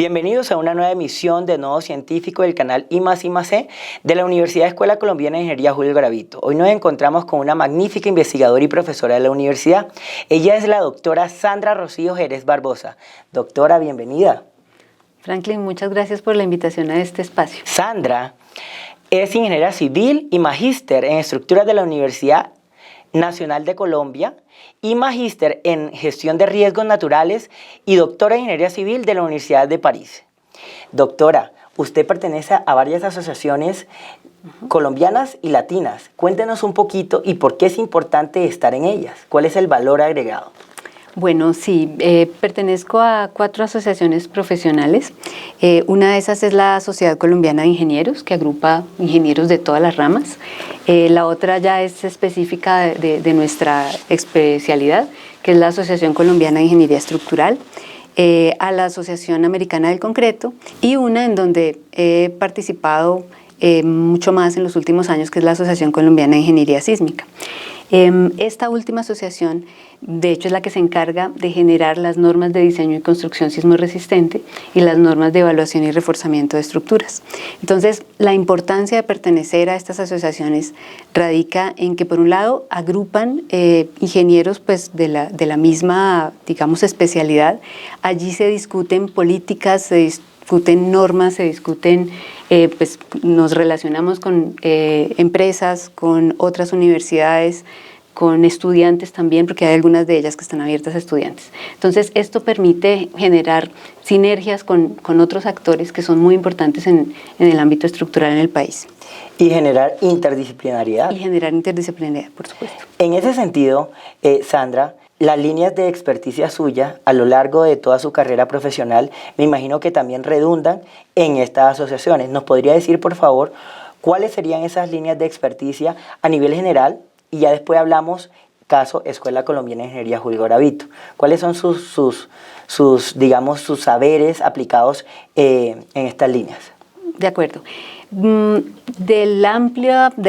Bienvenidos a una nueva emisión de Nodo Científico del canal I+I+E de la Universidad Escuela Colombiana de Ingeniería Julio Garavito. Hoy nos encontramos con una magnífica investigadora y profesora de la universidad. Ella es la doctora Sandra Rocío Jerez Barbosa. Doctora, bienvenida. Franklin, muchas gracias por la invitación a este espacio. Sandra es ingeniera civil y magíster en estructuras de la Universidad Nacional de Colombia y magíster en gestión de riesgos naturales y doctora en ingeniería civil de la Universidad de París. Doctora, usted pertenece a varias asociaciones colombianas y latinas. Cuéntenos un poquito y por qué es importante estar en ellas. ¿Cuál es el valor agregado? Bueno, sí, pertenezco a 4 asociaciones profesionales. Una de esas es la Sociedad Colombiana de Ingenieros, que agrupa ingenieros de todas las ramas. La otra ya es específica de nuestra especialidad, que es la Asociación Colombiana de Ingeniería Estructural, a la Asociación Americana del Concreto, y una en donde he participado mucho más en los últimos años, que es la Asociación Colombiana de Ingeniería Sísmica. Esta última asociación, de hecho, es la que se encarga de generar las normas de diseño y construcción sismo resistente y las normas de evaluación y reforzamiento de estructuras. Entonces, la importancia de pertenecer a estas asociaciones radica en que, por un lado, agrupan ingenieros pues, de la misma, digamos, especialidad. Allí se discuten políticas, se discuten normas, se discuten, pues nos relacionamos con empresas, con otras universidades, con estudiantes también, porque hay algunas de ellas que están abiertas a estudiantes. Entonces, esto permite generar sinergias con otros actores que son muy importantes en el ámbito estructural en el país. Y generar interdisciplinariedad. Y generar interdisciplinariedad, por supuesto. En ese sentido, Sandra, las líneas de experticia suya a lo largo de toda su carrera profesional, me imagino que también redundan en estas asociaciones. ¿Nos podría decir, por favor, cuáles serían esas líneas de experticia a nivel general? Y ya después hablamos, caso Escuela Colombiana de Ingeniería Julio Garavito. ¿Cuáles son sus saberes aplicados en estas líneas? De acuerdo. De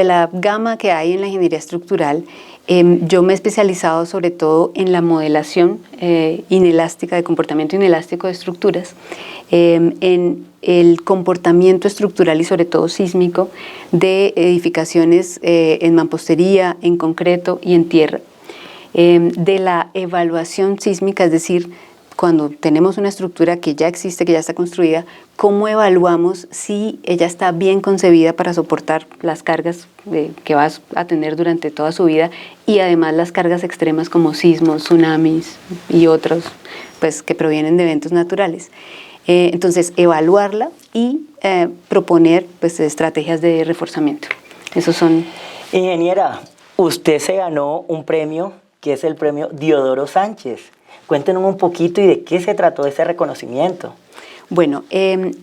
la gama que hay en la ingeniería estructural, yo me he especializado sobre todo en la modelación inelástica, de comportamiento inelástico de estructuras, en el comportamiento estructural y sobre todo sísmico de edificaciones en mampostería, en concreto y en tierra, de la evaluación sísmica, es decir, cuando tenemos una estructura que ya existe, que ya está construida, ¿cómo evaluamos si ella está bien concebida para soportar las cargas que va a tener durante toda su vida y además las cargas extremas como sismos, tsunamis y otros pues, que provienen de eventos naturales? Entonces, evaluarla y proponer pues, estrategias de reforzamiento. Esos son... Ingeniera, usted se ganó un premio que es el premio Diodoro Sánchez. Cuéntenos un poquito y de qué se trató ese reconocimiento. Bueno, en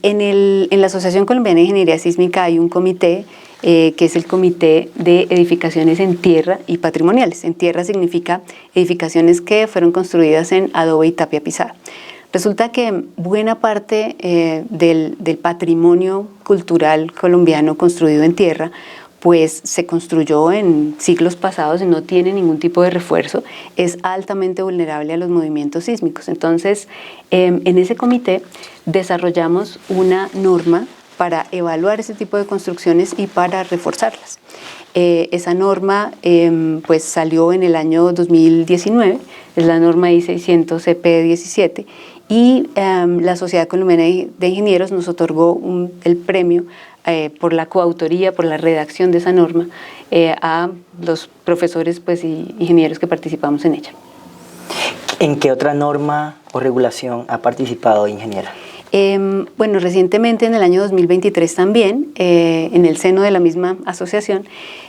la Asociación Colombiana de Ingeniería Sísmica hay un comité que es el Comité de Edificaciones en Tierra y Patrimoniales. En tierra significa edificaciones que fueron construidas en adobe y tapia pisada. Resulta que buena parte del patrimonio cultural colombiano construido en tierra pues se construyó en siglos pasados y no tiene ningún tipo de refuerzo, es altamente vulnerable a los movimientos sísmicos. Entonces, en ese comité desarrollamos una norma para evaluar ese tipo de construcciones y para reforzarlas. Esa norma pues salió en el año 2019, es la norma I-600-CP17, y la Sociedad Colombiana de Ingenieros nos otorgó el premio por la coautoría, por la redacción de esa norma, a los profesores pues, y ingenieros que participamos en ella. ¿En qué otra norma o regulación ha participado, ingeniera? Bueno, recientemente en el año 2023 también, en el seno de la misma asociación,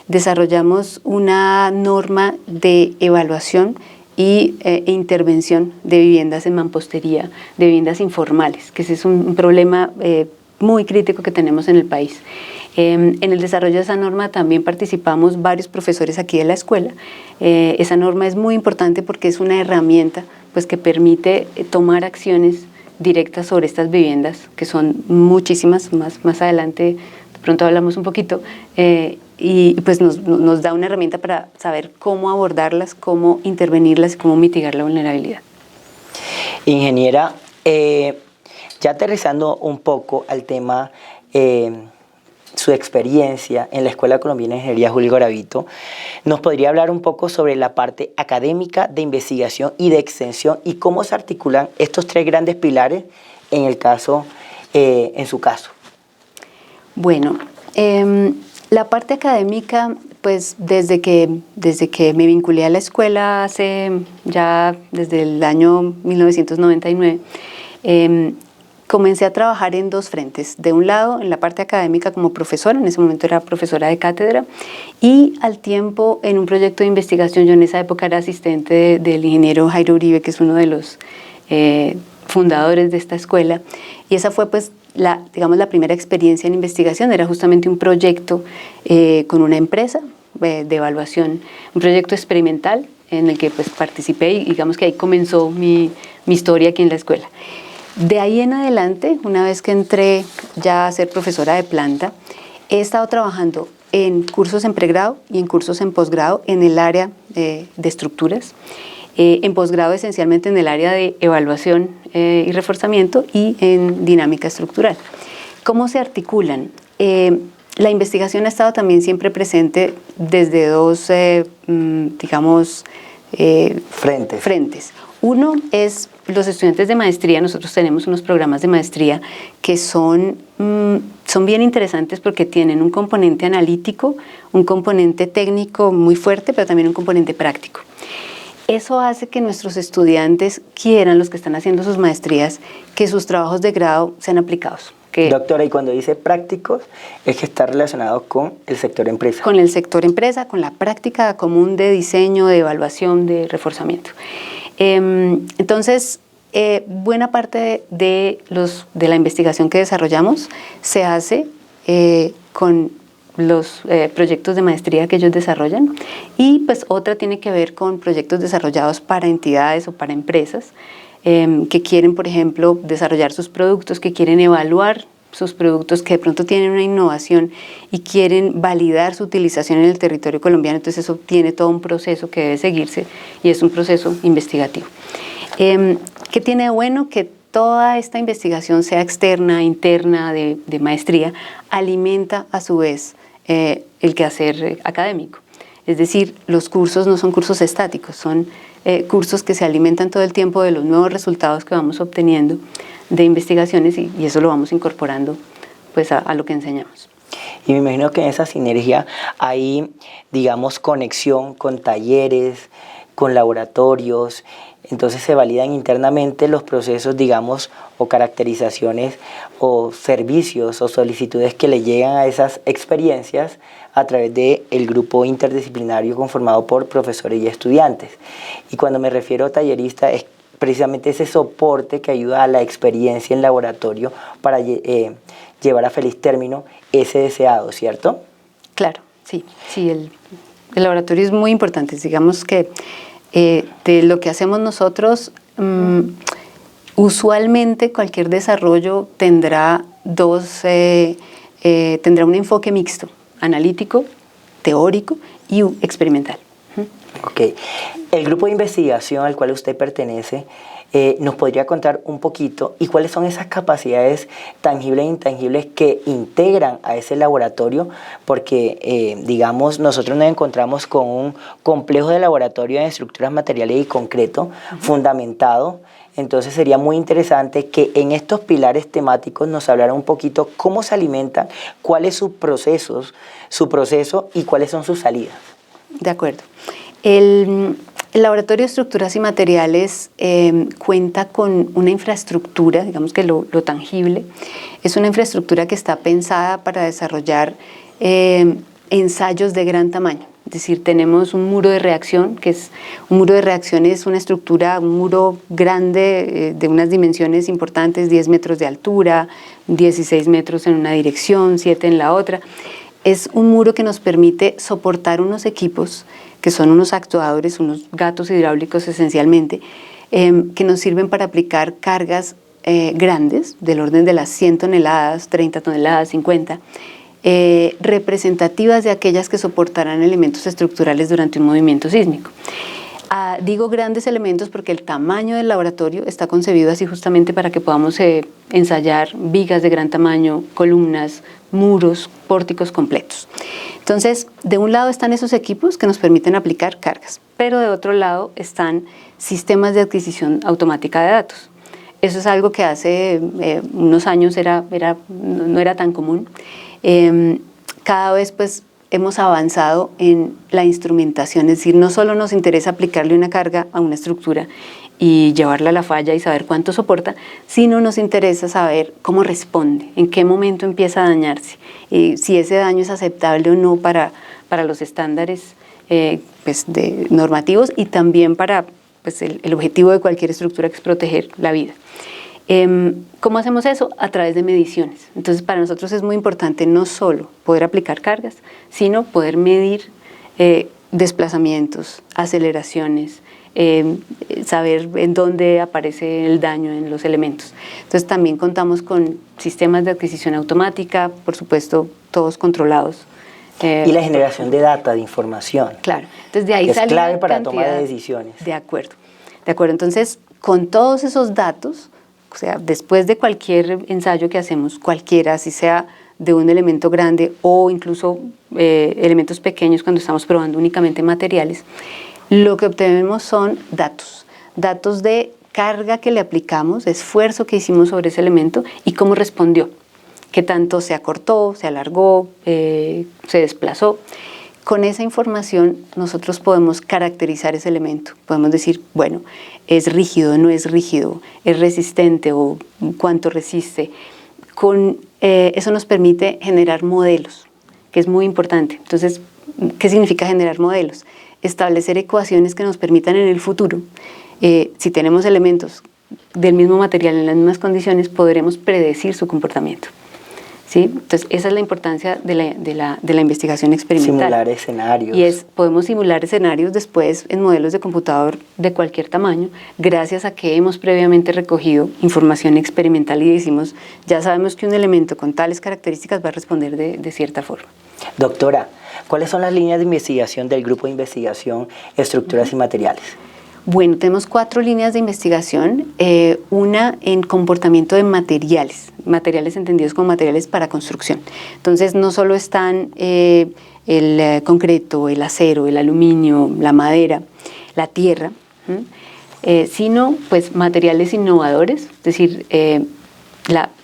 desarrollamos una norma de evaluación e intervención de viviendas en mampostería, de viviendas informales, que ese es un problema muy crítico que tenemos en el país. En el desarrollo de esa norma también participamos varios profesores aquí de la escuela. Esa norma es muy importante porque es una herramienta pues, que permite tomar acciones directas sobre estas viviendas, que son muchísimas, más adelante de pronto hablamos un poquito, y pues nos da una herramienta para saber cómo abordarlas, cómo intervenirlas y cómo mitigar la vulnerabilidad. Ingeniera, Ya aterrizando un poco al tema, su experiencia en la Escuela Colombiana de Ingeniería Julio Garavito, ¿nos podría hablar un poco sobre la parte académica, de investigación y de extensión y cómo se articulan estos tres grandes pilares en su caso? Bueno, la parte académica, pues desde que me vinculé a la escuela desde el año 1999, comencé a trabajar en dos frentes. De un lado, en la parte académica como profesora, en ese momento era profesora de cátedra, y al tiempo en un proyecto de investigación. Yo en esa época era asistente del ingeniero Jairo Uribe, que es uno de los fundadores de esta escuela, y esa fue pues la primera experiencia en investigación. Era justamente un proyecto con una empresa de evaluación, un proyecto experimental en el que pues participé, y digamos que ahí comenzó mi historia aquí en la escuela. De ahí en adelante, una vez que entré ya a ser profesora de planta, he estado trabajando en cursos en pregrado y en cursos en posgrado en el área de estructuras, en posgrado esencialmente en el área de evaluación y reforzamiento, y en dinámica estructural. ¿Cómo se articulan? La investigación ha estado también siempre presente desde dos, frentes. Uno es los estudiantes de maestría. Nosotros tenemos unos programas de maestría que son bien interesantes porque tienen un componente analítico, un componente técnico muy fuerte, pero también un componente práctico. Eso hace que nuestros estudiantes quieran, los que están haciendo sus maestrías, que sus trabajos de grado sean aplicados. Doctora, y cuando dice prácticos, es que está relacionado con el sector empresa. Con el sector empresa, con la práctica común de diseño, de evaluación, de reforzamiento. Entonces, buena parte de la investigación que desarrollamos se hace con los proyectos de maestría que ellos desarrollan, y pues otra tiene que ver con proyectos desarrollados para entidades o para empresas que quieren, por ejemplo, desarrollar sus productos, que quieren evaluar sus productos, que de pronto tienen una innovación y quieren validar su utilización en el territorio colombiano. Entonces eso tiene todo un proceso que debe seguirse, y es un proceso investigativo. ¿Qué tiene de bueno? Que toda esta investigación, sea externa, interna, de maestría, alimenta a su vez el quehacer académico. Es decir, los cursos no son cursos estáticos, son cursos que se alimentan todo el tiempo de los nuevos resultados que vamos obteniendo de investigaciones, y eso lo vamos incorporando pues a lo que enseñamos. Y me imagino que en esa sinergia hay, digamos, conexión con talleres, con laboratorios. Entonces se validan internamente los procesos, digamos, o caracterizaciones o servicios o solicitudes que le llegan a esas experiencias a través del grupo interdisciplinario conformado por profesores y estudiantes. Y cuando me refiero a tallerista, es precisamente ese soporte que ayuda a la experiencia en laboratorio para llevar a feliz término ese deseado, ¿cierto? Claro, sí, el laboratorio es muy importante. Digamos que de lo que hacemos nosotros, usualmente cualquier desarrollo tendrá un enfoque mixto: analítico, teórico y experimental. Ok. El grupo de investigación al cual usted pertenece, ¿nos podría contar un poquito y cuáles son esas capacidades tangibles e intangibles que integran a ese laboratorio? Porque, digamos, nosotros nos encontramos con un complejo de laboratorio en estructuras materiales y concreto fundamentado. Entonces sería muy interesante que en estos pilares temáticos nos hablara un poquito cómo se alimentan, cuál es su proceso y cuáles son sus salidas. De acuerdo. El Laboratorio de Estructuras y Materiales cuenta con una infraestructura, digamos que lo tangible, es una infraestructura que está pensada para desarrollar ensayos de gran tamaño. Es decir, tenemos un muro de reacción, un muro de reacción es una estructura, un muro grande de unas dimensiones importantes: 10 metros de altura, 16 metros en una dirección, 7 en la otra. Es un muro que nos permite soportar unos equipos que son unos actuadores, unos gatos hidráulicos esencialmente, que nos sirven para aplicar cargas grandes, del orden de las 100 toneladas, 30 toneladas, 50, representativas de aquellas que soportarán elementos estructurales durante un movimiento sísmico. Digo grandes elementos porque el tamaño del laboratorio está concebido así justamente para que podamos ensayar vigas de gran tamaño, columnas, muros, pórticos completos. Entonces, de un lado están esos equipos que nos permiten aplicar cargas, pero de otro lado están sistemas de adquisición automática de datos. Eso es algo que hace unos años no era tan común. Cada vez pues hemos avanzado en la instrumentación, es decir, no solo nos interesa aplicarle una carga a una estructura y llevarla a la falla y saber cuánto soporta, sino nos interesa saber cómo responde, en qué momento empieza a dañarse, si ese daño es aceptable o no para los estándares normativos y también para pues, el objetivo de cualquier estructura, que es proteger la vida. ¿Cómo hacemos eso? A través de mediciones. Entonces, para nosotros es muy importante no solo poder aplicar cargas, sino poder medir desplazamientos, aceleraciones, saber en dónde aparece el daño en los elementos. Entonces, también contamos con sistemas de adquisición automática, por supuesto, todos controlados. Y la generación de data, de información. Claro. Entonces, de ahí que es sale clave una para cantidad, tomar de decisiones. De acuerdo. De acuerdo. Entonces, con todos esos datos, o sea, después de cualquier ensayo que hacemos, cualquiera, si sea de un elemento grande o incluso elementos pequeños cuando estamos probando únicamente materiales, lo que obtenemos son datos. Datos de carga que le aplicamos, de esfuerzo que hicimos sobre ese elemento y cómo respondió. Qué tanto se acortó, se alargó, se desplazó. Con esa información nosotros podemos caracterizar ese elemento. Podemos decir, bueno, es rígido, no es rígido, es resistente o cuánto resiste. Eso nos permite generar modelos, que es muy importante. Entonces, ¿qué significa generar modelos? Establecer ecuaciones que nos permitan en el futuro, si tenemos elementos del mismo material en las mismas condiciones, podremos predecir su comportamiento. ¿Sí? Entonces, esa es la importancia de la investigación experimental. Simular escenarios. Y podemos simular escenarios después en modelos de computador de cualquier tamaño, gracias a que hemos previamente recogido información experimental y decimos, ya sabemos que un elemento con tales características va a responder de cierta forma. Doctora, ¿cuáles son las líneas de investigación del Grupo de Investigación Estructuras y Materiales? Bueno, tenemos 4 líneas de investigación, una en comportamiento de materiales entendidos como materiales para construcción. Entonces, no solo están el concreto, el acero, el aluminio, la madera, la tierra, sino pues materiales innovadores, es decir,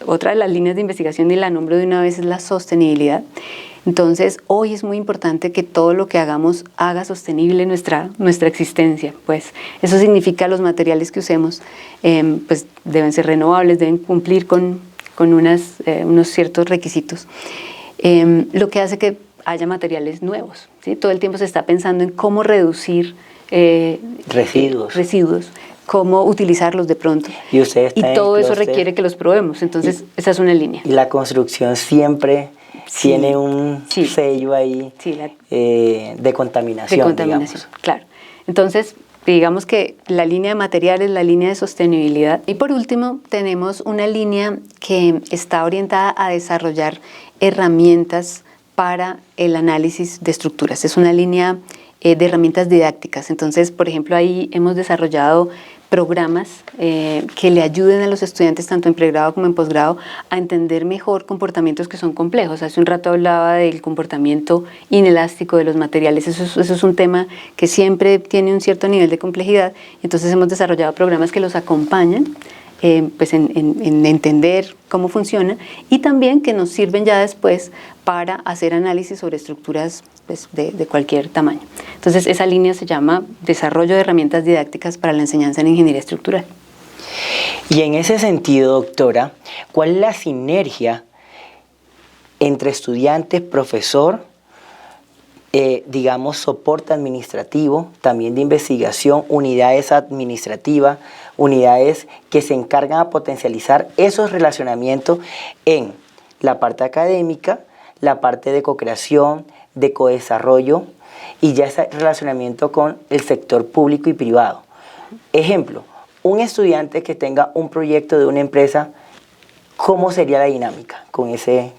otra de las líneas de investigación, y la nombro de una vez, es la sostenibilidad. Entonces, hoy es muy importante que todo lo que hagamos haga sostenible nuestra existencia. Pues eso significa los materiales que usemos pues deben ser renovables, deben cumplir con unos ciertos requisitos. Lo que hace que haya materiales nuevos, ¿sí? Todo el tiempo se está pensando en cómo reducir residuos, cómo utilizarlos de pronto. Y todo eso requiere que los probemos. Entonces, esa es una línea. Y la construcción siempre tiene un sello ahí de contaminación, digamos. Claro. Entonces, digamos que la línea de materiales, la línea de sostenibilidad. Y por último, tenemos una línea que está orientada a desarrollar herramientas para el análisis de estructuras. Es una línea de herramientas didácticas. Entonces, por ejemplo, ahí hemos desarrollado programas que le ayuden a los estudiantes, tanto en pregrado como en posgrado, a entender mejor comportamientos que son complejos. Hace un rato hablaba del comportamiento inelástico de los materiales. Eso es un tema que siempre tiene un cierto nivel de complejidad. Entonces hemos desarrollado programas que los acompañan pues en entender cómo funciona y también que nos sirven ya después para hacer análisis sobre estructuras pues, de cualquier tamaño. Entonces esa línea se llama Desarrollo de herramientas didácticas para la enseñanza en ingeniería estructural. Y en ese sentido, doctora, ¿cuál es la sinergia entre estudiante, profesor, digamos, soporte administrativo, también de investigación, unidades administrativas, unidades que se encargan a potencializar esos relacionamientos en la parte académica, la parte de co-creación, de co-desarrollo y ya ese relacionamiento con el sector público y privado? Ejemplo, un estudiante que tenga un proyecto de una empresa, ¿cómo sería la dinámica con ese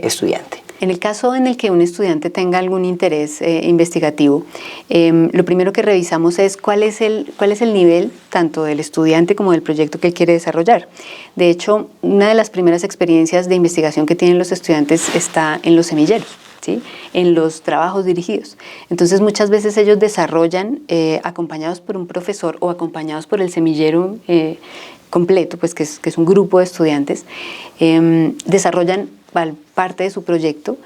estudiante? En el caso en el que un estudiante tenga algún interés investigativo, lo primero que revisamos es cuál es el nivel tanto del estudiante como del proyecto que él quiere desarrollar. De hecho, una de las primeras experiencias de investigación que tienen los estudiantes está en los semilleros, ¿sí? En los trabajos dirigidos. Entonces, muchas veces ellos desarrollan, acompañados por un profesor o acompañados por el semillero completo, pues que es un grupo de estudiantes, desarrollan parte de su proyecto.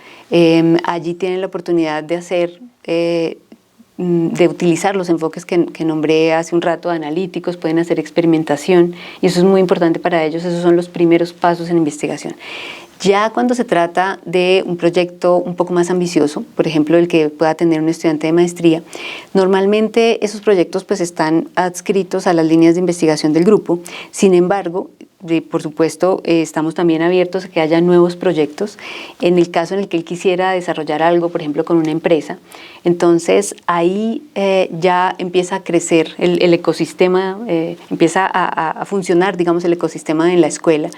Allí tienen la oportunidad de hacer, de utilizar los enfoques que nombré hace un rato, analíticos, pueden hacer experimentación, y eso es muy importante para ellos. Esos son los primeros pasos en investigación. Ya cuando se trata de un proyecto un poco más ambicioso, por ejemplo, el que pueda tener un estudiante de maestría, normalmente esos proyectos pues están adscritos a las líneas de investigación del grupo. Sin embargo, por supuesto, estamos también abiertos a que haya nuevos proyectos. En el caso en el que él quisiera desarrollar algo, por ejemplo, con una empresa, entonces ahí ya empieza a crecer el ecosistema, empieza a funcionar, digamos, el ecosistema en la escuela.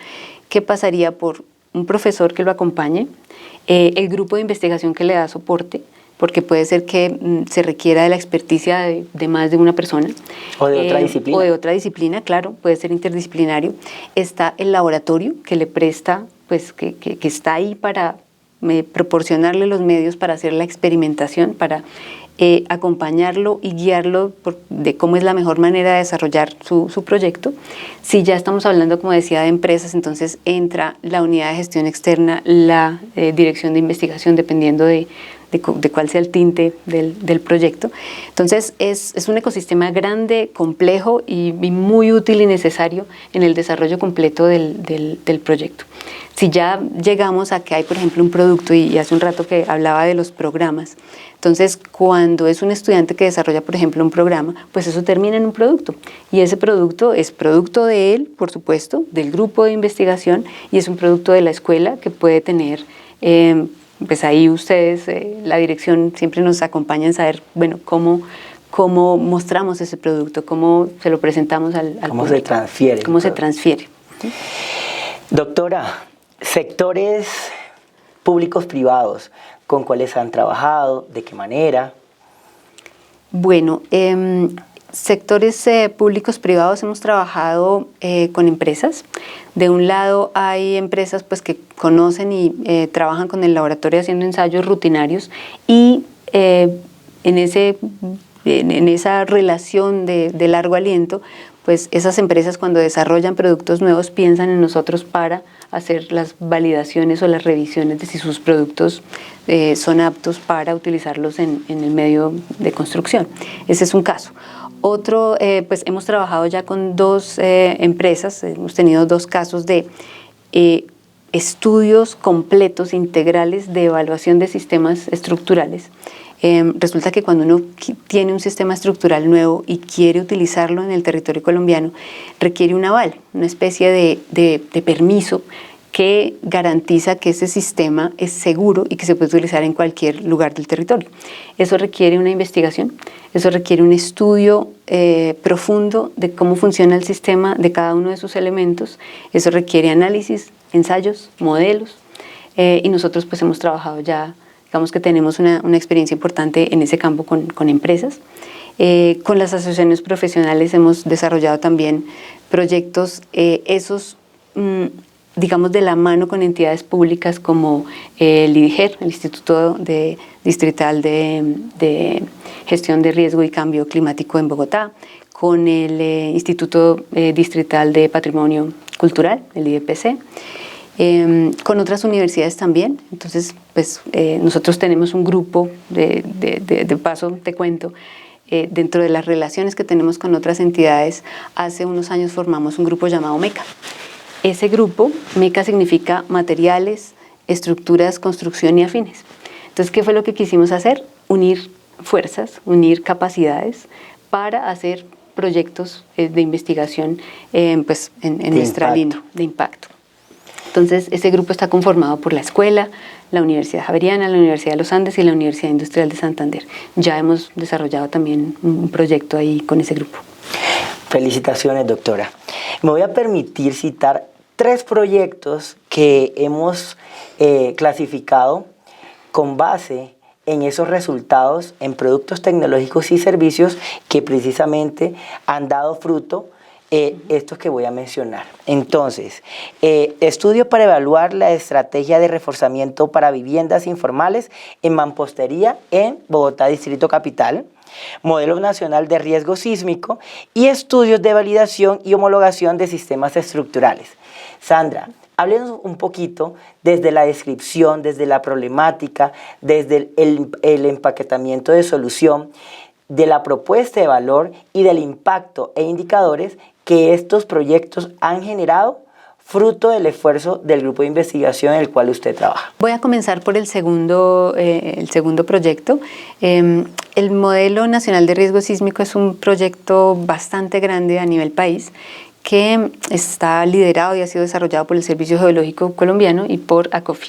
¿Qué pasaría por un profesor que lo acompañe, el grupo de investigación que le da soporte, porque puede ser que se requiera de la experticia de más de una persona. O de otra disciplina. O de otra disciplina, claro, puede ser interdisciplinario. Está el laboratorio que le presta, pues que está ahí para proporcionarle los medios para hacer la experimentación, para acompañarlo y guiarlo de cómo es la mejor manera de desarrollar su proyecto. Si ya estamos hablando, como decía, de empresas, entonces entra la unidad de gestión externa, la dirección de investigación, dependiendo de cuál sea el tinte del proyecto. Entonces es un ecosistema grande, complejo y muy útil y necesario en el desarrollo completo del proyecto. Si ya llegamos a que hay, por ejemplo, un producto, y hace un rato que hablaba de los programas, entonces cuando es un estudiante que desarrolla, por ejemplo, un programa, pues eso termina en un producto, y ese producto es producto de él, por supuesto, del grupo de investigación, y es un producto de la escuela que puede tener, pues ahí ustedes, la dirección siempre nos acompaña en saber, bueno, cómo mostramos ese producto, cómo se lo presentamos al ¿Cómo público, se transfiere? cómo se transfiere. Doctora, sectores públicos privados, ¿con cuáles han trabajado? ¿De qué manera? Bueno, sectores públicos privados hemos trabajado con empresas. De un lado hay empresas pues que conocen y trabajan con el laboratorio haciendo ensayos rutinarios, y en esa relación de largo aliento, pues esas empresas, cuando desarrollan productos nuevos, piensan en nosotros para hacer las validaciones o las revisiones de si sus productos son aptos para utilizarlos en el medio de construcción. Ese es un caso. Otro, pues hemos trabajado ya con dos empresas, hemos tenido dos casos de estudios completos, integrales de evaluación de sistemas estructurales. Resulta que cuando uno tiene un sistema estructural nuevo y quiere utilizarlo en el territorio colombiano, requiere un aval, una especie de permiso que garantiza que ese sistema es seguro y que se puede utilizar en cualquier lugar del territorio. Eso requiere una investigación, eso requiere un estudio profundo de cómo funciona el sistema, de cada uno de sus elementos. Eso requiere análisis, ensayos, modelos, y nosotros pues hemos trabajado ya, digamos que tenemos una experiencia importante en ese campo con empresas. Con las asociaciones profesionales hemos desarrollado también proyectos, digamos, de la mano con entidades públicas como el IDIGER, el Instituto Distrital de Gestión de Riesgo y Cambio Climático en Bogotá, con el Instituto Distrital de Patrimonio Cultural, el IDPC, con otras universidades también. Entonces, pues nosotros tenemos un grupo, de paso te cuento, dentro de las relaciones que tenemos con otras entidades. Hace unos años formamos un grupo llamado MECA. Ese grupo, MECA, significa materiales, estructuras, construcción y afines. Entonces, ¿qué fue lo que quisimos hacer? Unir fuerzas, unir capacidades para hacer proyectos de investigación pues, en nuestra línea de impacto. Entonces, ese grupo está conformado por la escuela, la Universidad Javeriana, la Universidad de los Andes y la Universidad Industrial de Santander. Ya hemos desarrollado también un proyecto ahí con ese grupo. Felicitaciones, doctora. Me voy a permitir citar 3 proyectos que hemos clasificado con base en esos resultados, en productos tecnológicos y servicios que precisamente han dado fruto estos que voy a mencionar. Entonces, estudio para evaluar la estrategia de reforzamiento para viviendas informales en mampostería en Bogotá, Distrito Capital, modelo nacional de riesgo sísmico y estudios de validación y homologación de sistemas estructurales. Sandra, háblenos un poquito desde la descripción, desde la problemática, desde el empaquetamiento de solución, de la propuesta de valor y del impacto e indicadores que estos proyectos han generado fruto del esfuerzo del grupo de investigación en el cual usted trabaja. Voy a comenzar por el segundo proyecto. El Modelo Nacional de Riesgo Sísmico es un proyecto bastante grande a nivel país que está liderado y ha sido desarrollado por el Servicio Geológico Colombiano y por ACOFI.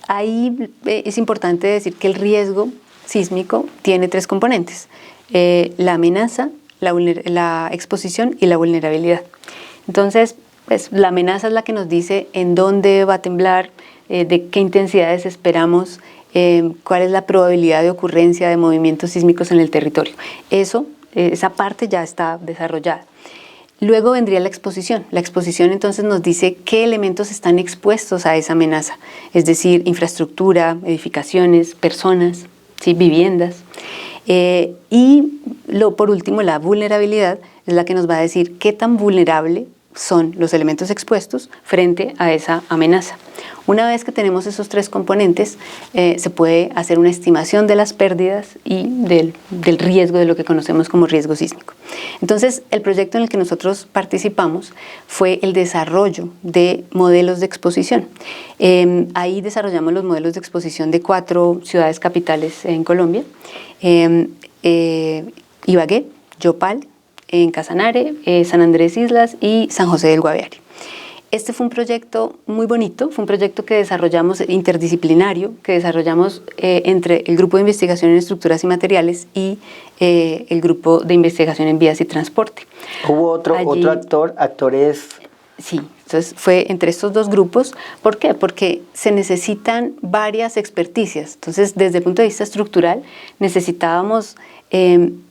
Ahí es importante decir que el riesgo sísmico tiene tres componentes: la amenaza, la exposición y la vulnerabilidad. Entonces, pues, la amenaza es la que nos dice en dónde va a temblar, de qué intensidades esperamos, cuál es la probabilidad de ocurrencia de movimientos sísmicos en el territorio. Esa parte ya está desarrollada. Luego vendría la exposición. La exposición entonces nos dice qué elementos están expuestos a esa amenaza, es decir, infraestructura, edificaciones, personas, ¿sí? Viviendas. Por último, la vulnerabilidad es la que nos va a decir qué tan vulnerable son los elementos expuestos frente a esa amenaza. Una vez que tenemos esos tres componentes, se puede hacer una estimación de las pérdidas y del riesgo, de lo que conocemos como riesgo sísmico. Entonces, el proyecto en el que nosotros participamos fue el desarrollo de modelos de exposición. Ahí desarrollamos los modelos de exposición de 4 ciudades capitales en Colombia: Ibagué, Yopal, en Casanare, San Andrés Islas y San José del Guaviare. Este fue un proyecto muy bonito, fue un proyecto que desarrollamos interdisciplinario, que desarrollamos entre el Grupo de Investigación en Estructuras y Materiales y el Grupo de Investigación en Vías y Transporte. ¿Hubo otro actores? Sí, entonces fue entre estos dos grupos. ¿Por qué? Porque se necesitan varias experticias. Entonces, desde el punto de vista estructural, necesitábamos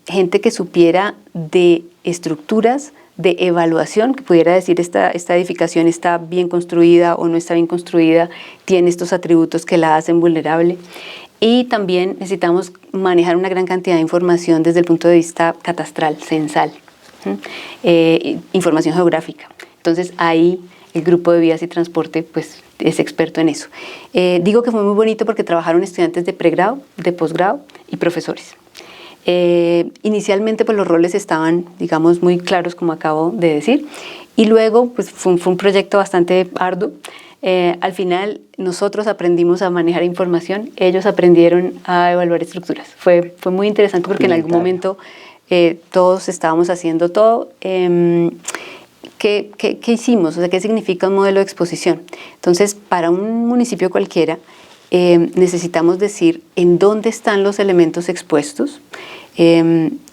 gente que supiera de estructuras, de evaluación, que pudiera decir esta edificación está bien construida o no está bien construida, tiene estos atributos que la hacen vulnerable. Y también necesitamos manejar una gran cantidad de información desde el punto de vista catastral, censal, información geográfica. Entonces ahí el grupo de vías y transporte pues es experto en eso. Digo que fue muy bonito porque trabajaron estudiantes de pregrado, de posgrado y profesores. Inicialmente pues los roles estaban, digamos, muy claros, como acabo de decir, y luego pues fue un proyecto bastante arduo. Al final nosotros aprendimos a manejar información, ellos aprendieron a evaluar estructuras. Fue muy interesante porque en algún momento todos estábamos haciendo todo. ¿Qué hicimos? O sea, ¿qué significa un modelo de exposición? Entonces, para un municipio cualquiera, necesitamos decir en dónde están los elementos expuestos,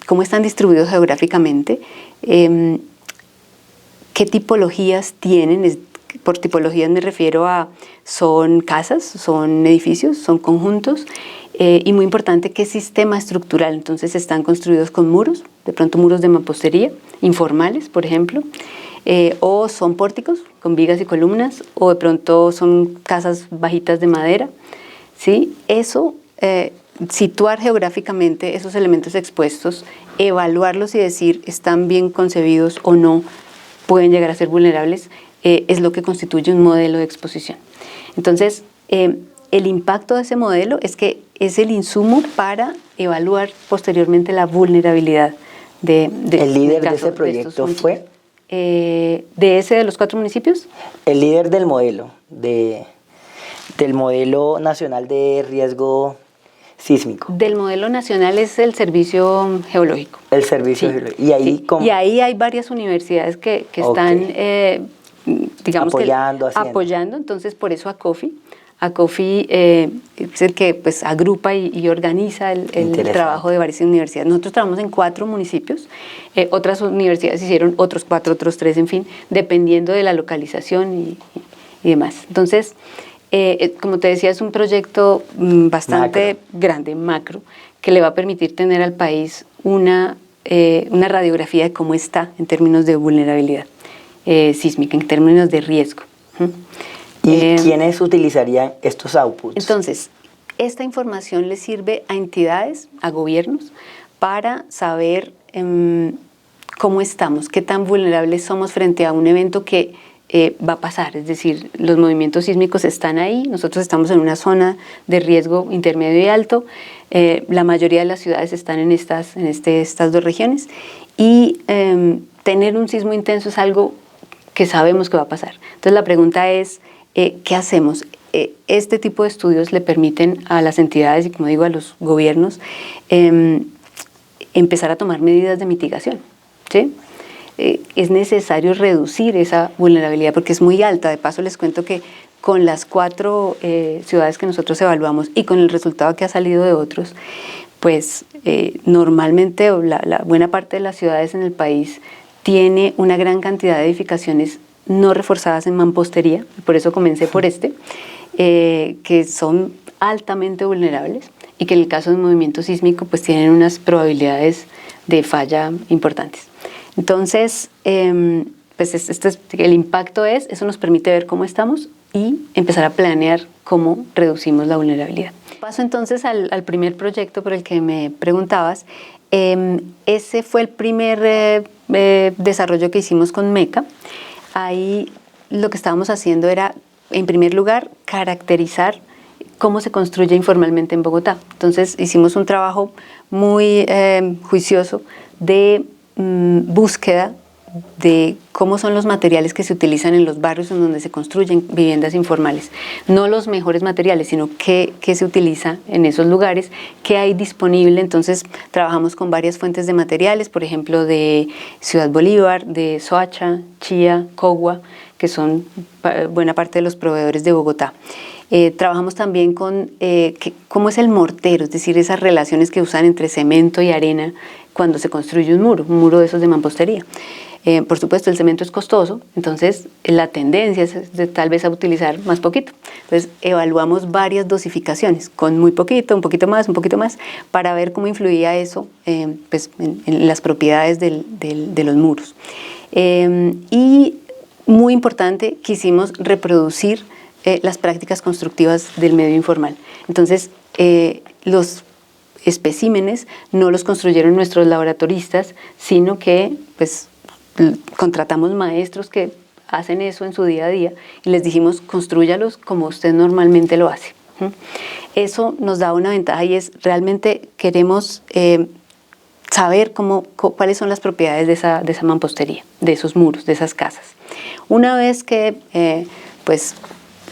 cómo están distribuidos geográficamente, qué tipologías tienen. Por tipologías me refiero a son casas, son edificios, son conjuntos, y muy importante, qué sistema estructural. Entonces están construidos con muros, de pronto muros de mampostería, informales, por ejemplo, o son pórticos con vigas y columnas, o de pronto son casas bajitas de madera. ¿Sí? Eso, situar geográficamente esos elementos expuestos, evaluarlos y decir están bien concebidos o no, pueden llegar a ser vulnerables, es lo que constituye un modelo de exposición. Entonces, el impacto de ese modelo es que es el insumo para evaluar posteriormente la vulnerabilidad ¿El líder de ese proyecto fue? ¿De los 4 municipios? El líder del modelo, del modelo nacional de riesgo sísmico. Del modelo nacional es el Servicio Geológico. El Servicio Geológico. Y ahí, y ahí hay varias universidades que están, digamos, apoyando. Entonces, por eso ACOFI es el que pues agrupa y organiza el trabajo de varias universidades. Nosotros trabajamos en 4 municipios, otras universidades hicieron otros 4, otros 3, en fin, dependiendo de la localización y demás. Entonces, Como te decía, es un proyecto bastante grande, macro, que le va a permitir tener al país una radiografía de cómo está en términos de vulnerabilidad sísmica, en términos de riesgo. ¿Y quiénes utilizarían estos outputs? Entonces, esta información le sirve a entidades, a gobiernos, para saber cómo estamos, qué tan vulnerables somos frente a un evento que va a pasar. Es decir, los movimientos sísmicos están ahí, nosotros estamos en una zona de riesgo intermedio y alto, la mayoría de las ciudades están en estas dos regiones y tener un sismo intenso es algo que sabemos que va a pasar. Entonces la pregunta es, ¿qué hacemos? Este tipo de estudios le permiten a las entidades y, como digo, a los gobiernos empezar a tomar medidas de mitigación, ¿sí? Es necesario reducir esa vulnerabilidad porque es muy alta. De paso les cuento que con las 4 ciudades que nosotros evaluamos y con el resultado que ha salido de otros, pues normalmente la buena parte de las ciudades en el país tiene una gran cantidad de edificaciones no reforzadas en mampostería, por eso comencé por que son altamente vulnerables y que en el caso de un movimiento sísmico pues tienen unas probabilidades de falla importantes. Entonces, pues el impacto eso nos permite ver cómo estamos y empezar a planear cómo reducimos la vulnerabilidad. Paso entonces al primer proyecto por el que me preguntabas. Ese fue el primer desarrollo que hicimos con MECA. Ahí lo que estábamos haciendo era, en primer lugar, caracterizar cómo se construye informalmente en Bogotá. Entonces hicimos un trabajo muy juicioso de búsqueda de cómo son los materiales que se utilizan en los barrios en donde se construyen viviendas informales. No los mejores materiales, sino qué se utiliza en esos lugares, qué hay disponible. Entonces trabajamos con varias fuentes de materiales, por ejemplo de Ciudad Bolívar, de Soacha, Chía, Cogua, que son buena parte de los proveedores de Bogotá. Trabajamos también con cómo es el mortero, es decir, esas relaciones que usan entre cemento y arena cuando se construye un muro de esos de mampostería. Por supuesto, el cemento es costoso, entonces la tendencia es tal vez a utilizar más poquito. Entonces, evaluamos varias dosificaciones, con muy poquito, un poquito más, para ver cómo influía eso pues, en las propiedades de los muros. Y muy importante, quisimos reproducir las prácticas constructivas del medio informal. Entonces, los especímenes no los construyeron nuestros laboratoristas, sino que pues, contratamos maestros que hacen eso en su día a día y les dijimos, constrúyalos como usted normalmente lo hace. Eso nos da una ventaja y es realmente queremos saber cuáles son las propiedades de esa mampostería, de esos muros, de esas casas. Una vez que pues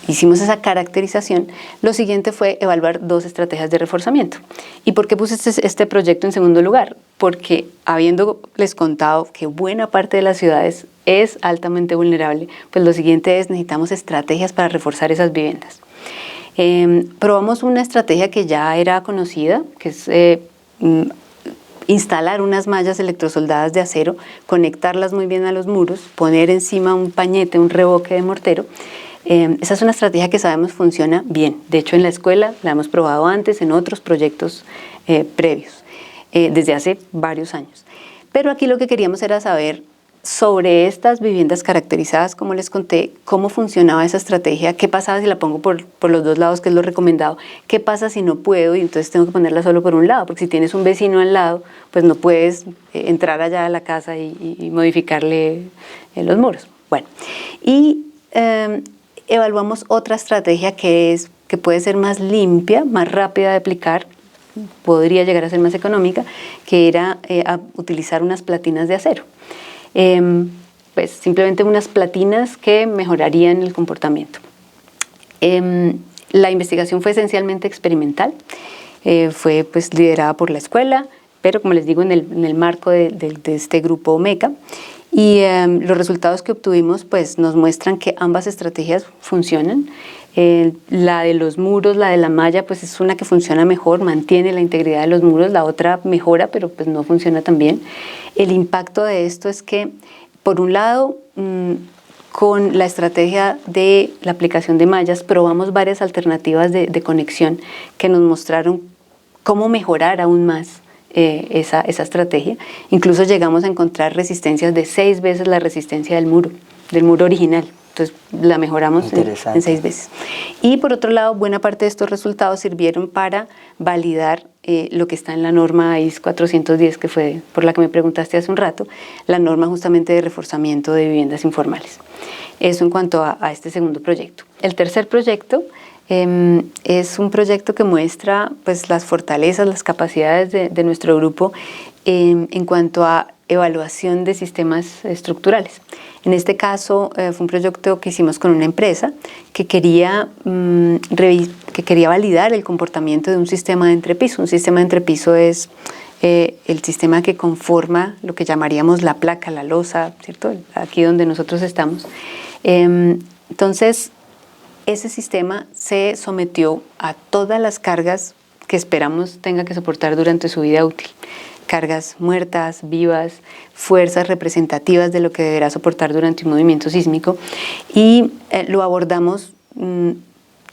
hicimos esa caracterización, lo siguiente fue evaluar 2 estrategias de reforzamiento. ¿Y por qué puse este proyecto en segundo lugar? Porque habiéndoles contado que buena parte de las ciudades es altamente vulnerable, pues lo siguiente es necesitamos estrategias para reforzar esas viviendas. Probamos una estrategia que ya era conocida, que es instalar unas mallas electrosoldadas de acero, conectarlas muy bien a los muros, poner encima un pañete, un revoque de mortero. Esa es una estrategia que sabemos funciona bien. De hecho, en la escuela la hemos probado antes en otros proyectos previos, desde hace varios años. Pero aquí lo que queríamos era saber sobre estas viviendas caracterizadas, como les conté, cómo funcionaba esa estrategia, qué pasaba si la pongo por los 2 lados, que es lo recomendado, qué pasa si no puedo y entonces tengo que ponerla solo por un lado, porque si tienes un vecino al lado, pues no puedes entrar allá a la casa y modificarle los muros. Bueno, y evaluamos otra estrategia que puede ser más limpia, más rápida de aplicar, podría llegar a ser más económica, que era utilizar unas platinas de acero. Pues simplemente unas platinas que mejorarían el comportamiento. La investigación fue esencialmente experimental, fue pues liderada por la escuela, pero como les digo en el marco de este grupo MECA. Y los resultados que obtuvimos pues, nos muestran que ambas estrategias funcionan. La de los muros, la de la malla, pues es una que funciona mejor, mantiene la integridad de los muros, la otra mejora, pero pues no funciona tan bien. El impacto de esto es que, por un lado, con la estrategia de la aplicación de mallas, probamos varias alternativas de conexión que nos mostraron cómo mejorar aún más esa estrategia. Incluso llegamos a encontrar resistencias de 6 veces la resistencia del muro original. Entonces la mejoramos en 6 veces. Y por otro lado, buena parte de estos resultados sirvieron para validar lo que está en la norma IS 410, que fue por la que me preguntaste hace un rato, la norma justamente de reforzamiento de viviendas informales. Eso en cuanto a este segundo proyecto. El tercer proyecto es un proyecto que muestra pues, las fortalezas, las capacidades de nuestro grupo en cuanto a evaluación de sistemas estructurales. En este caso fue un proyecto que hicimos con una empresa que quería validar el comportamiento de un sistema de entrepiso. Un sistema de entrepiso es el sistema que conforma lo que llamaríamos la placa, la losa, ¿cierto? Aquí donde nosotros estamos. Entonces, ese sistema se sometió a todas las cargas que esperamos tenga que soportar durante su vida útil. Cargas muertas, vivas, fuerzas representativas de lo que deberá soportar durante un movimiento sísmico, y lo abordamos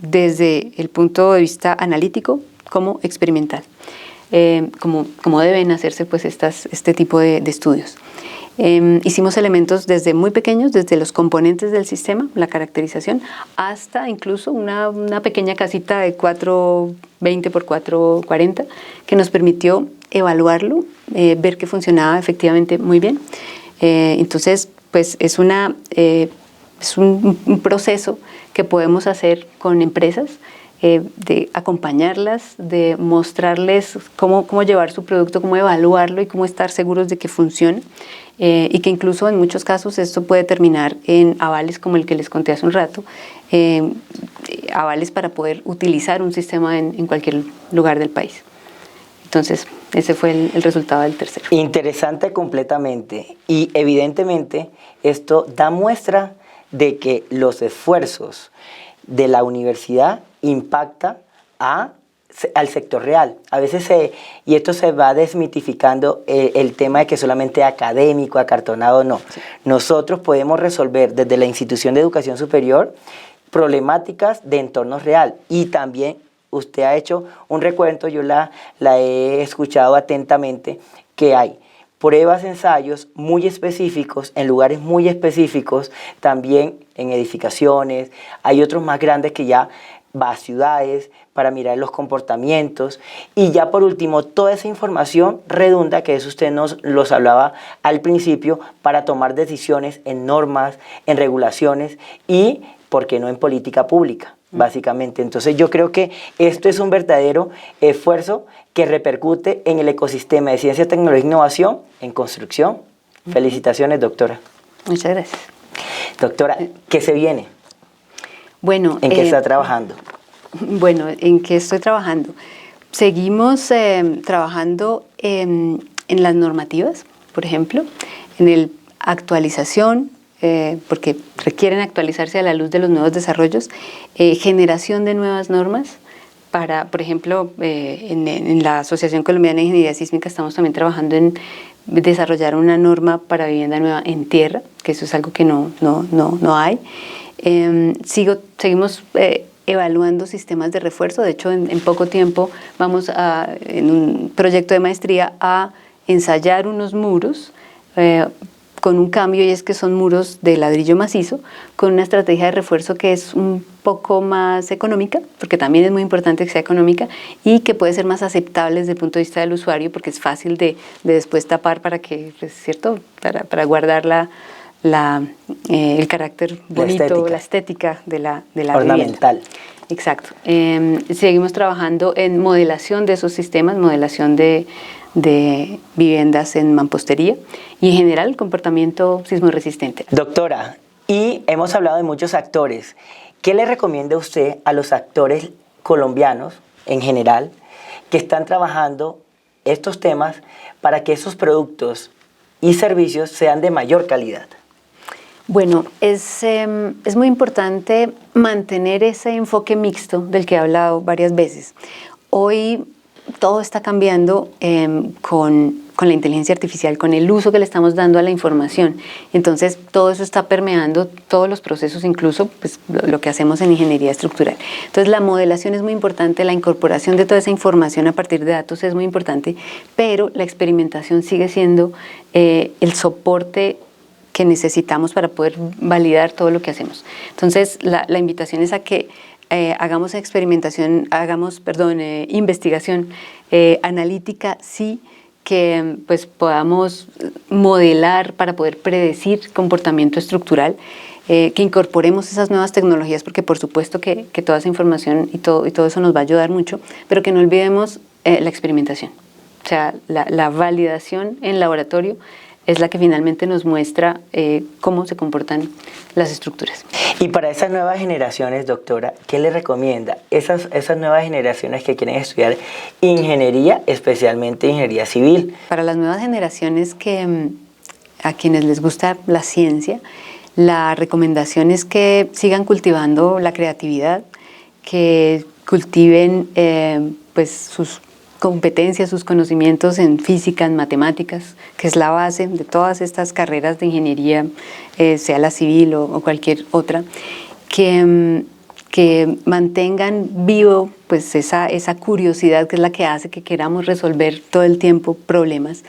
desde el punto de vista analítico como experimental, como deben hacerse pues, este tipo de estudios. Hicimos elementos desde muy pequeños, desde los componentes del sistema, la caracterización, hasta incluso una pequeña casita de 420 por 440 que nos permitió evaluarlo, ver que funcionaba efectivamente muy bien. Entonces, pues es un proceso que podemos hacer con empresas, de acompañarlas, de mostrarles cómo llevar su producto, cómo evaluarlo y cómo estar seguros de que funcione. Y que incluso en muchos casos esto puede terminar en avales como el que les conté hace un rato, avales para poder utilizar un sistema en cualquier lugar del país. Entonces, ese fue el resultado del tercero. Interesante completamente, y evidentemente esto da muestra de que los esfuerzos de la universidad impactan al sector real. A veces y esto se va desmitificando el tema de que solamente académico, acartonado, no. Sí. Nosotros podemos resolver desde la institución de educación superior problemáticas de entorno real, y también usted ha hecho un recuento, yo la he escuchado atentamente, que hay pruebas, ensayos muy específicos, en lugares muy específicos, también en edificaciones, hay otros más grandes que ya va a ciudades para mirar los comportamientos, y ya por último toda esa información redunda, que eso usted nos los hablaba al principio, para tomar decisiones en normas, en regulaciones y, ¿por qué no, en política pública? Básicamente. Entonces yo creo que esto es un verdadero esfuerzo que repercute en el ecosistema de ciencia, tecnología e innovación en construcción. Felicitaciones, doctora. Muchas gracias. Doctora, ¿qué se viene? Bueno, ¿en qué está trabajando? Bueno, ¿en qué estoy trabajando? Seguimos trabajando en las normativas, por ejemplo, en la actualización, porque requieren actualizarse a la luz de los nuevos desarrollos, generación de nuevas normas. Por ejemplo, en la Asociación Colombiana de Ingeniería Sísmica estamos también trabajando en desarrollar una norma para vivienda nueva en tierra, que eso es algo que no hay. Seguimos evaluando sistemas de refuerzo. De hecho, en poco tiempo vamos en un proyecto de maestría a ensayar unos muros con un cambio, y es que son muros de ladrillo macizo con una estrategia de refuerzo que es un poco más económica, porque también es muy importante que sea económica, y que puede ser más aceptable desde el punto de vista del usuario, porque es fácil de después tapar para que, ¿cierto? Para guardar el carácter bonito, la estética de la ornamental. Vivienda. Exacto. Seguimos trabajando en modelación de esos sistemas, modelación de viviendas en mampostería y en general el comportamiento sismorresistente. Doctora, y hemos hablado de muchos actores. ¿Qué le recomienda usted a los actores colombianos en general que están trabajando estos temas para que esos productos y servicios sean de mayor calidad? Bueno, es muy importante mantener ese enfoque mixto del que he hablado varias veces. Hoy todo está cambiando con con la inteligencia artificial, con el uso que le estamos dando a la información. Entonces, todo eso está permeando todos los procesos, incluso pues, lo que hacemos en ingeniería estructural. Entonces, la modelación es muy importante, la incorporación de toda esa información a partir de datos es muy importante, pero la experimentación sigue siendo el soporte que necesitamos para poder validar todo lo que hacemos. Entonces, la invitación es a que hagamos experimentación, investigación analítica, sí, que pues podamos modelar para poder predecir comportamiento estructural, que incorporemos esas nuevas tecnologías, porque por supuesto que toda esa información y todo eso nos va a ayudar mucho, pero que no olvidemos la experimentación. O sea, la validación en laboratorio es la que finalmente nos muestra cómo se comportan las estructuras. Y para esas nuevas generaciones, doctora, ¿qué le recomienda? Esas nuevas generaciones que quieren estudiar ingeniería, especialmente ingeniería civil. Para las nuevas generaciones a quienes les gusta la ciencia, la recomendación es que sigan cultivando la creatividad, que cultiven pues sus competencias, sus conocimientos en física, en matemáticas, que es la base de todas estas carreras de ingeniería, sea la civil o cualquier otra, que mantengan vivo pues esa curiosidad que es la que hace que queramos resolver todo el tiempo problemas.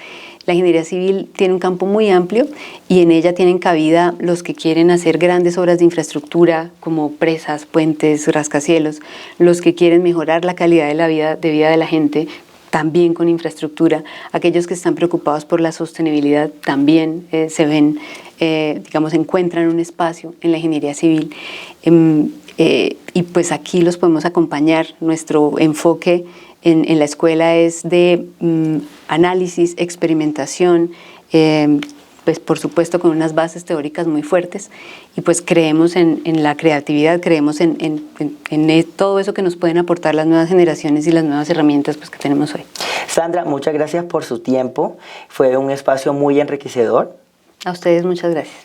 La ingeniería civil tiene un campo muy amplio y en ella tienen cabida los que quieren hacer grandes obras de infraestructura como presas, puentes, rascacielos, los que quieren mejorar la calidad de la vida de la gente, también con infraestructura, aquellos que están preocupados por la sostenibilidad también se ven, encuentran un espacio en la ingeniería civil. Y pues aquí los podemos acompañar. Nuestro enfoque en la escuela es de análisis, experimentación, pues por supuesto con unas bases teóricas muy fuertes, y pues creemos en la creatividad, creemos en todo eso que nos pueden aportar las nuevas generaciones y las nuevas herramientas pues, que tenemos hoy. Sandra, muchas gracias por su tiempo, fue un espacio muy enriquecedor. A ustedes muchas gracias.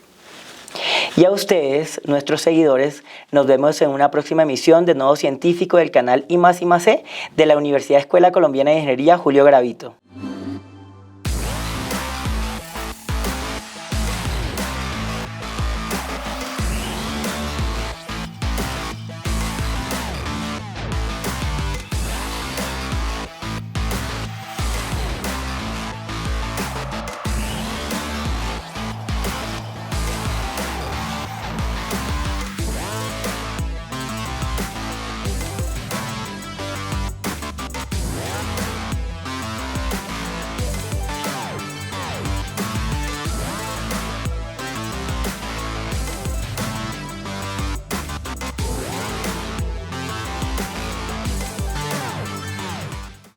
Y a ustedes, nuestros seguidores, nos vemos en una próxima emisión de Nodo Científico del canal I+C de la Universidad Escuela Colombiana de Ingeniería Julio Gravito.